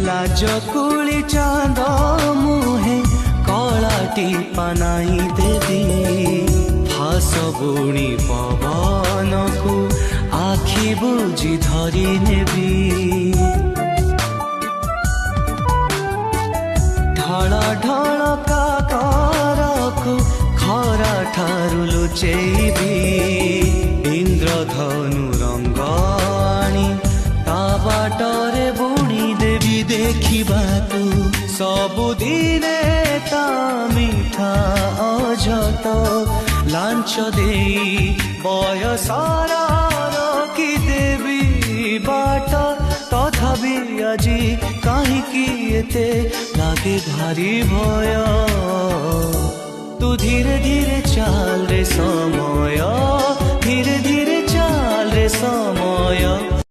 लाजकुली चांद मुहे कलाटी पानाई देवी फास बुणी पवन को आखि बुझी धरी नेबी ढल ढल काकर को खरा ठारू लुचेबी इंद्रधनु रंग आनी ता बाटरे बुणी देवी देखिबा तू सबुदिने ता मिठा अजत लांच देई बयसार रखी देवी बाट तथापि আজি काहींकि एते लागे भारी भय तू धीरे धीरे चाल रे समय धीरे धीरे चाल रे समय।